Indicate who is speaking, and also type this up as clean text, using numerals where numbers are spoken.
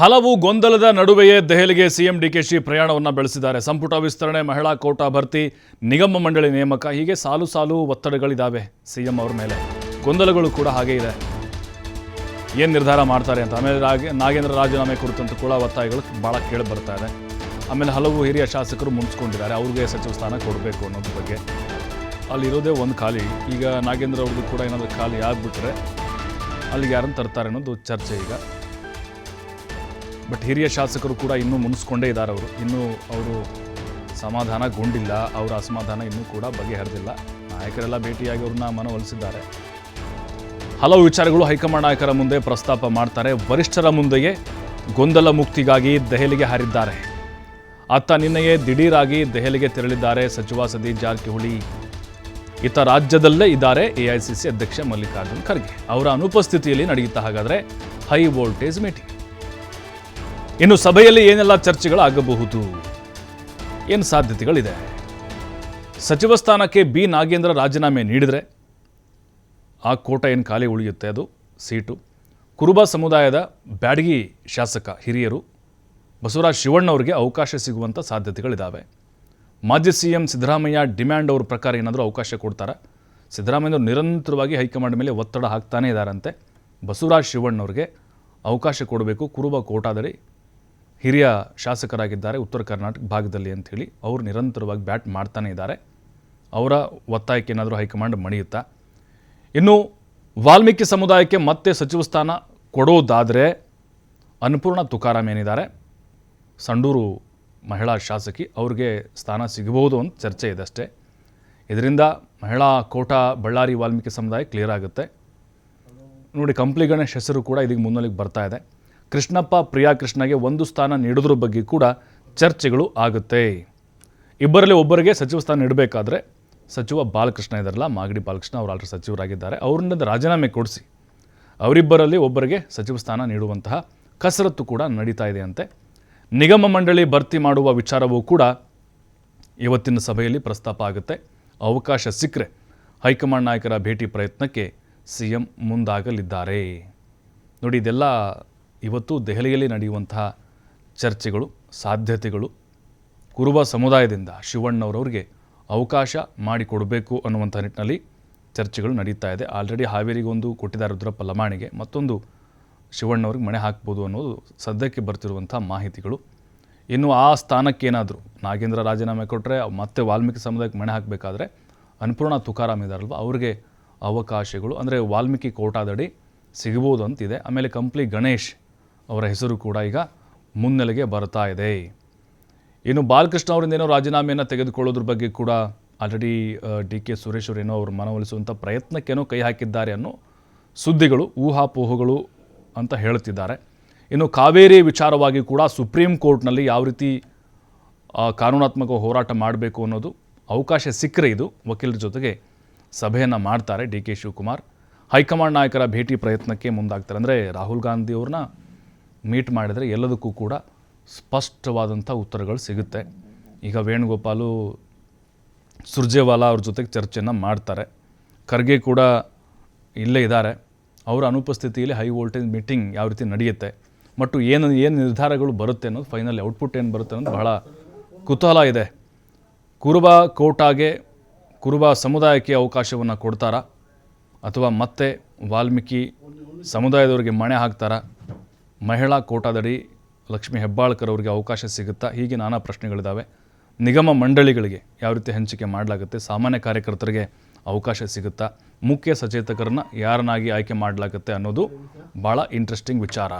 Speaker 1: ಹಲವು ಗೊಂದಲದ ನಡುವೆಯೇ ದೆಹಲಿಗೆ ಸಿಎಂ ಡಿಕೆಶಿ ಪ್ರಯಾಣವನ್ನು ಬೆಳೆಸಿದ್ದಾರೆ. ಸಂಪುಟ ವಿಸ್ತರಣೆ, ಮಹಿಳಾ ಕೋಟಾ ಭರ್ತಿ, ನಿಗಮ ಮಂಡಳಿ ನೇಮಕ, ಹೀಗೆ ಸಾಲು ಸಾಲು ಒತ್ತಡಗಳಿದ್ದಾವೆ ಸಿಎಂ ಅವರ ಮೇಲೆ. ಗೊಂದಲಗಳು ಕೂಡ ಹಾಗೇ ಇದೆ. ಏನು ನಿರ್ಧಾರ ಮಾಡ್ತಾರೆ ಅಂತ. ಆಮೇಲೆ ನಾಗೇಂದ್ರ ರಾಜೀನಾಮೆ ಕುರಿತಂತೆ ಕೂಡ ಒತ್ತಾಯಗಳು ಭಾಳ ಕೇಳಿ ಬರ್ತಾ ಇದೆ. ಆಮೇಲೆ ಹಲವು ಹಿರಿಯ ಶಾಸಕರು ಮುನ್ಸ್ಕೊಂಡಿದ್ದಾರೆ, ಅವ್ರಿಗೆ ಸಚಿವ ಸ್ಥಾನ ಕೊಡಬೇಕು ಅನ್ನೋದ್ರ ಬಗ್ಗೆ. ಅಲ್ಲಿರೋದೇ ಒಂದು ಖಾಲಿ. ಈಗ ನಾಗೇಂದ್ರ ಅವ್ರದ್ದು ಕೂಡ ಏನಾದರೂ ಖಾಲಿ ಆಗಿಬಿಟ್ರೆ ಅಲ್ಲಿಗೆ ಯಾರನ್ನು ತರ್ತಾರೆ ಅನ್ನೋದು ಚರ್ಚೆ ಈಗ. ಬಟ್ ಹಿರಿಯ ಶಾಸಕರು ಕೂಡ ಇನ್ನೂ ಮುನ್ಸ್ಕೊಂಡೇ ಇದ್ದಾರೆ. ಇನ್ನೂ ಅವರು ಸಮಾಧಾನಗೊಂಡಿಲ್ಲ. ಅವರ ಅಸಮಾಧಾನ ಇನ್ನೂ ಕೂಡ ಬಗೆಹರಿದಿಲ್ಲ. ನಾಯಕರೆಲ್ಲ ಭೇಟಿಯಾಗಿ ಅವ್ರನ್ನ ಮನವೊಲಿಸಿದ್ದಾರೆ. ಹಲವು ವಿಚಾರಗಳು ಹೈಕಮಾಂಡ್ ನಾಯಕರ ಮುಂದೆ ಪ್ರಸ್ತಾಪ ಮಾಡ್ತಾರೆ. ವರಿಷ್ಠರ ಮುಂದೆಯೇ ಗೊಂದಲ ಮುಕ್ತಿಗಾಗಿ ದೆಹಲಿಗೆ ಹಾರಿದ್ದಾರೆ. ಅತ್ತ ನಿನ್ನೆಯೇ ದಿಢೀರಾಗಿ ದೆಹಲಿಗೆ ತೆರಳಿದ್ದಾರೆ ಸಚಿವ ಸತೀಶ್ ಜಾರಕಿಹೊಳಿ. ಇತ್ತ ರಾಜ್ಯದಲ್ಲೇ ಇದ್ದಾರೆ ಎಐಸಿಸಿ ಅಧ್ಯಕ್ಷ ಮಲ್ಲಿಕಾರ್ಜುನ್ ಖರ್ಗೆ. ಅವರ ಅನುಪಸ್ಥಿತಿಯಲ್ಲಿ ನಡೆಯುತ್ತಾ ಹಾಗಾದರೆ ಹೈ ವೋಲ್ಟೇಜ್ ಮೀಟಿಂಗ್. ಇನ್ನು ಸಭೆಯಲ್ಲಿ ಏನೆಲ್ಲ ಚರ್ಚೆಗಳಾಗಬಹುದು, ಏನು ಸಾಧ್ಯತೆಗಳಿದೆ? ಸಚಿವ ಸ್ಥಾನಕ್ಕೆ ಬಿ ನಾಗೇಂದ್ರ ರಾಜೀನಾಮೆ ನೀಡಿದರೆ ಆ ಕೋಟ ಏನು ಖಾಲಿ ಉಳಿಯುತ್ತೆ, ಅದು ಸೀಟು. ಕುರುಬ ಸಮುದಾಯದ ಬ್ಯಾಡಗಿ ಶಾಸಕ ಹಿರಿಯರು ಬಸವರಾಜ ಶಿವಣ್ಣವರಿಗೆ ಅವಕಾಶ ಸಿಗುವಂಥ ಸಾಧ್ಯತೆಗಳಿದ್ದಾವೆ. ಮಾಜಿ ಸಿಎಂ ಸಿದ್ದರಾಮಯ್ಯ ಡಿಮ್ಯಾಂಡ್ ಅವ್ರ ಪ್ರಕಾರ ಏನಾದರೂ ಅವಕಾಶ ಕೊಡ್ತಾರೆ. ಸಿದ್ದರಾಮಯ್ಯವರು ನಿರಂತರವಾಗಿ ಹೈಕಮಾಂಡ್ ಮೇಲೆ ಒತ್ತಡ ಹಾಕ್ತಾನೇ ಇದ್ದಾರಂತೆ. ಬಸವರಾಜ ಶಿವಣ್ಣವ್ರಿಗೆ ಅವಕಾಶ ಕೊಡಬೇಕು, ಕುರುಬ ಕೋಟಾದಡಿ ಹಿರಿಯ ಶಾಸಕರಾಗಿದ್ದಾರೆ ಉತ್ತರ ಕರ್ನಾಟಕ ಭಾಗದಲ್ಲಿ ಅಂಥೇಳಿ ಅವರು ನಿರಂತರವಾಗಿ ಬ್ಯಾಟ್ ಮಾಡ್ತಾನೆ ಇದ್ದಾರೆ. ಅವರ ಒತ್ತಾಯಕ್ಕೆ ಏನಾದರೂ ಹೈಕಮಾಂಡ್ ಮಣಿಯುತ್ತಾ? ಇನ್ನು ವಾಲ್ಮೀಕಿ ಸಮುದಾಯಕ್ಕೆ ಮತ್ತೆ ಸಚಿವ ಸ್ಥಾನ ಕೊಡೋದಾದರೆ ಅನ್ನಪೂರ್ಣ ತುಕಾರಾಮ್ ಏನಿದ್ದಾರೆ, ಸಂಡೂರು ಮಹಿಳಾ ಶಾಸಕಿ, ಅವ್ರಿಗೆ ಸ್ಥಾನ ಸಿಗಬಹುದು ಅಂತ ಚರ್ಚೆ ಇದೆ ಅಷ್ಟೇ. ಇದರಿಂದ ಮಹಿಳಾ ಕೋಟಾ ಬಳ್ಳಾರಿ ವಾಲ್ಮೀಕಿ ಸಮುದಾಯ ಕ್ಲಿಯರ್ ಆಗುತ್ತೆ ನೋಡಿ. ಕಂಪ್ಲಿ ಗಣೇಶ್ ಹೆಸರು ಕೂಡ ಇದಕ್ಕೆ ಮುನ್ನೆಲೆಗೆ ಬರ್ತಾ ಇದೆ. ಕೃಷ್ಣಪ್ಪ ಪ್ರಿಯಾ ಕೃಷ್ಣಗೆ ಒಂದು ಸ್ಥಾನ ನೀಡೋದ್ರ ಬಗ್ಗೆ ಕೂಡ ಚರ್ಚೆಗಳು ಆಗುತ್ತೆ. ಇಬ್ಬರಲ್ಲಿ ಒಬ್ಬರಿಗೆ ಸಚಿವ ಸ್ಥಾನ ನೀಡಬೇಕಾದ್ರೆ ಸಚಿವ ಬಾಲಕೃಷ್ಣ ಇದ್ದಾರಲ್ಲ, ಮಾಗಡಿ ಬಾಲಕೃಷ್ಣ, ಅವರು ಆಲ್ರೆಡಿ ಸಚಿವರಾಗಿದ್ದಾರೆ, ಅವ್ರನ್ನ ರಾಜೀನಾಮೆ ಕೊಡಿಸಿ ಅವರಿಬ್ಬರಲ್ಲಿ ಒಬ್ಬರಿಗೆ ಸಚಿವ ಸ್ಥಾನ ನೀಡುವಂತಹ ಕಸರತ್ತು ಕೂಡ ನಡೀತಾ ಇದೆ ಅಂತೆ. ನಿಗಮ ಮಂಡಳಿ ಭರ್ತಿ ಮಾಡುವ ವಿಚಾರವೂ ಕೂಡ ಇವತ್ತಿನ ಸಭೆಯಲ್ಲಿ ಪ್ರಸ್ತಾಪ ಆಗುತ್ತೆ. ಅವಕಾಶ ಸಿಕ್ಕರೆ ಹೈಕಮಾಂಡ್ ನಾಯಕರ ಭೇಟಿ ಪ್ರಯತ್ನಕ್ಕೆ ಸಿಎಂ ಮುಂದಾಗಲಿದ್ದಾರೆ ನೋಡಿ. ಇದೆಲ್ಲ ಇವತ್ತು ದೆಹಲಿಯಲ್ಲಿ ನಡೆಯುವಂತಹ ಚರ್ಚೆಗಳು, ಸಾಧ್ಯತೆಗಳು. ಕುರುಬ ಸಮುದಾಯದಿಂದ ಶಿವಣ್ಣವರವ್ರಿಗೆ ಅವಕಾಶ ಮಾಡಿಕೊಡಬೇಕು ಅನ್ನುವಂಥ ನಿಟ್ಟಿನಲ್ಲಿ ಚರ್ಚೆಗಳು ನಡೀತಾ ಇದೆ. ಆಲ್ರೆಡಿ ಹಾವೇರಿಗೊಂದು ಕೊಟ್ಟಿದ್ದಾರೆ ರುದ್ರಪ್ಪ ಲಮಾಣಿಗೆ, ಮತ್ತೊಂದು ಶಿವಣ್ಣವ್ರಿಗೆ ಮಣೆ ಹಾಕ್ಬೋದು ಅನ್ನೋದು ಸದ್ಯಕ್ಕೆ ಬರ್ತಿರುವಂಥ ಮಾಹಿತಿಗಳು. ಇನ್ನು ಆ ಸ್ಥಾನಕ್ಕೇನಾದರೂ ನಾಗೇಂದ್ರ ರಾಜೀನಾಮೆ ಕೊಟ್ಟರೆ ಮತ್ತೆ ವಾಲ್ಮೀಕಿ ಸಮುದಾಯಕ್ಕೆ ಮಣೆ ಹಾಕಬೇಕಾದ್ರೆ ಅನ್ನಪೂರ್ಣ ತುಕಾರಾಮ್ ಇದ್ದಾರಲ್ವ, ಅವ್ರಿಗೆ ಅವಕಾಶಗಳು ಅಂದರೆ ವಾಲ್ಮೀಕಿ ಕೋಟಾದಡಿ ಸಿಗ್ಬೋದು ಅಂತಿದೆ. ಆಮೇಲೆ ಕಂಪ್ಲಿ ಗಣೇಶ್ ಅವರ ಹೆಸರು ಕೂಡ ಈಗ ಮುನ್ನೆಲೆಗೆ ಬರ್ತಾ ಇದೆ. ಇನ್ನು ಬಾಲಕೃಷ್ಣ ಅವರಿಂದ ಏನೋ ರಾಜೀನಾಮೆಯನ್ನು ತೆಗೆದುಕೊಳ್ಳೋದ್ರ ಬಗ್ಗೆ ಕೂಡ ಆಲ್ರೆಡಿ DK ಸುರೇಶ್ ಅವರೇನೋ ಅವರು ಮನವೊಲಿಸುವಂಥ ಪ್ರಯತ್ನಕ್ಕೇನೋ ಕೈ ಹಾಕಿದ್ದಾರೆ ಅನ್ನೋ ಸುದ್ದಿಗಳು, ಊಹಾಪೋಹಗಳು ಅಂತ ಹೇಳ್ತಿದ್ದಾರೆ. ಇನ್ನು ಕಾವೇರಿ ವಿಚಾರವಾಗಿ ಕೂಡ ಸುಪ್ರೀಂ ಕೋರ್ಟ್ನಲ್ಲಿ ಯಾವ ರೀತಿ ಕಾನೂನಾತ್ಮಕ ಹೋರಾಟ ಮಾಡಬೇಕು ಅನ್ನೋದು ಅವಕಾಶ ಸಿಕ್ಕರೆ ಇದು ವಕೀಲರ ಜೊತೆಗೆ ಸಭೆಯನ್ನು ಮಾಡ್ತಾರೆ DK ಶಿವಕುಮಾರ್. ಹೈಕಮಾಂಡ್ ನಾಯಕರ ಭೇಟಿ ಪ್ರಯತ್ನಕ್ಕೆ ಮುಂದಾಗ್ತಾರೆ. ಅಂದರೆ ರಾಹುಲ್ ಗಾಂಧಿ ಅವ್ರನ್ನ ಮೀಟ್ ಮಾಡಿದರೆ ಎಲ್ಲದಕ್ಕೂ ಕೂಡ ಸ್ಪಷ್ಟವಾದಂಥ ಉತ್ತರಗಳು ಸಿಗುತ್ತೆ. ಈಗ ವೇಣುಗೋಪಾಲು, ಸುರ್ಜೇವಾಲಾ ಅವ್ರ ಜೊತೆಗೆ ಚರ್ಚೆಯನ್ನು ಮಾಡ್ತಾರೆ. ಖರ್ಗೆ ಕೂಡ ಇಲ್ಲೇ ಇದ್ದಾರೆ. ಅವರ ಅನುಪಸ್ಥಿತಿಯಲ್ಲಿ ಹೈ ವೋಲ್ಟೇಜ್ ಮೀಟಿಂಗ್ ಯಾವ ರೀತಿ ನಡೆಯುತ್ತೆ ಮತ್ತು ಏನು ನಿರ್ಧಾರಗಳು ಬರುತ್ತೆ ಅನ್ನೋದು, ಫೈನಲ್ ಔಟ್ಪುಟ್ ಏನು ಬರುತ್ತೆ ಅನ್ನೋದು ಬಹಳ ಕುತೂಹಲ ಇದೆ. ಕುರುಬ ಕೋಟಾಗೆ, ಕುರುಬ ಸಮುದಾಯಕ್ಕೆ ಅವಕಾಶವನ್ನು ಕೊಡ್ತಾರಾ ಅಥವಾ ಮತ್ತೆ ವಾಲ್ಮೀಕಿ ಸಮುದಾಯದವರಿಗೆ ಮಣೆ ಹಾಕ್ತಾರಾ? ಮಹಿಳಾ ಕೋಟಾದಡಿ ಲಕ್ಷ್ಮೀ ಹೆಬ್ಬಾಳ್ಕರ್ ಅವರಿಗೆ ಅವಕಾಶ ಸಿಗುತ್ತಾ? ಹೀಗೆ ನಾನಾ ಪ್ರಶ್ನೆಗಳಿದ್ದಾವೆ. ನಿಗಮ ಮಂಡಳಿಗಳಿಗೆ ಯಾವ ರೀತಿ ಹಂಚಿಕೆ ಮಾಡಲಾಗುತ್ತೆ? ಸಾಮಾನ್ಯ ಕಾರ್ಯಕರ್ತರಿಗೆ ಅವಕಾಶ ಸಿಗುತ್ತಾ? ಮುಖ್ಯ ಸಚೇತಕರನ್ನು ಯಾರನ್ನಾಗಿ ಆಯ್ಕೆ ಮಾಡಲಾಗುತ್ತೆ ಅನ್ನೋದು ಭಾಳ ಇಂಟ್ರೆಸ್ಟಿಂಗ್ ವಿಚಾರ.